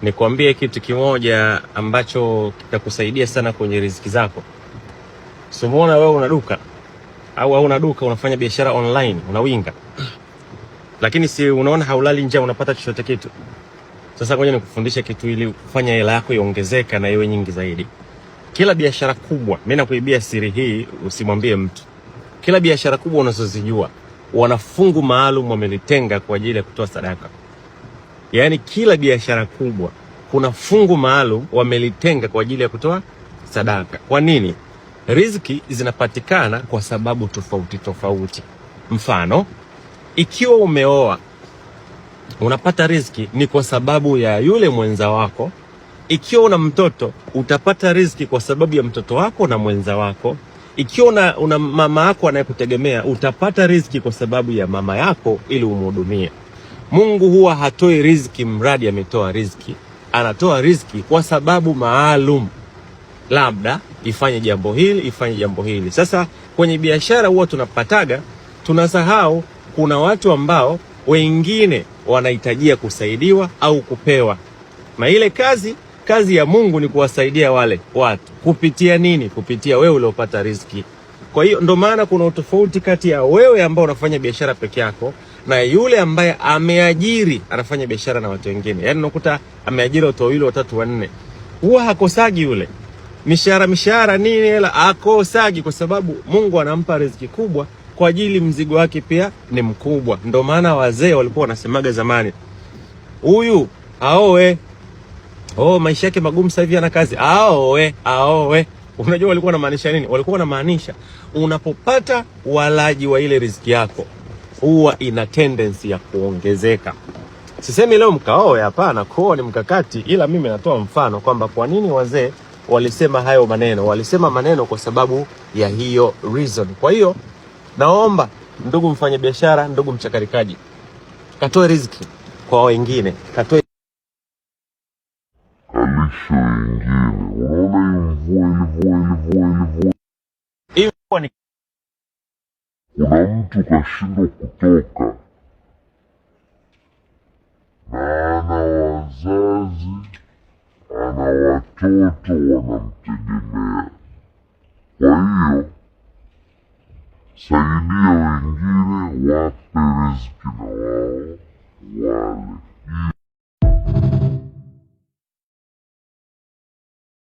Nikwambie kitu kimoja ambacho kitakusaidia sana kwenye riziki zako. Usimuona wewe una duka au hauna duka, unafanya biashara online, unawinga. Lakini si unaona haulali njaa, unapata chochote kitu. Sasa ngoja nikufundishe kitu ili kufanya hela yako iongezeke na iwe nyingi zaidi. Kila biashara kubwa, mimi nakuibia siri hii, usimwambie mtu. Kila biashara kubwa unazozijua, wana fungu maalum wamelitenga kwa ajili ya kutoa sadaka. Yaani kila biashara kubwa kuna fungu maalum wamelitenga kwa ajili ya kutoa sadaka. Kwa nini? Riziki zinapatikana kwa sababu tofauti tofauti. Mfano, ikiwa umeoa unapata riziki ni kwa sababu ya yule mwenza wako. Ikiwa una mtoto utapata riziki kwa sababu ya mtoto wako na mwenza wako. Ikiwa una mama yako anayekutegemea utapata riziki kwa sababu ya mama yako ili umhudumie. Mungu huwa hatoi riziki mradi ametoa riziki. Anatoa riziki kwa sababu maalum. Labda ifanye jambo hili, ifanye jambo hili. Sasa kwenye biashara huwa tunasahau kuna watu ambao wengine wanahitajia kusaidiwa au kupewa. Na ile kazi ya Mungu ni kuwasaidia wale watu. Kupitia nini? Kupitia wewe uliopata riziki. Kwa hiyo ndo maana kuna utofauti kati ya wewe ambao unafanya biashara peke yako na yule ambaye ameajiri anafanya biashara na watu wengine. Yaani unakuta ameajiri watu wawili, watatu, wanne. Huwa hakosagi yule. Mishahara nini hela akosagi, kwa sababu Mungu anampa riziki kubwa kwa ajili mzigo wake pia ni mkubwa. Ndo maana wazee walikuwa wanasemaga zamani, huyu aoe. Maisha yake magumu sasa hivi ana kazi. Aoe. Unajua walikuwa wanamaanisha nini? Walikuwa wanamaanisha unapopata walaji wa ile riziki yako huwa ina tendency ya kuongezeka. Sisemi leo mkaoe, hapana, kuoa ni mkakati, ila mimi natoa mfano kwamba kwa nini wazee walisema hayo maneno. Walisema maneno kwa sababu ya hiyo reason. Kwa hiyo naomba ndugu mfanye biashara, ndugu mchakarikaji, katoe riziki kwa wengine, katoe kalisho wengine. Unaona hivyo ni kuna mtu kashindwa kutoka na ana wazazi, ana watoto wanamtegemea. Kwa hiyo saidia wengine, wape riziki na wao wale.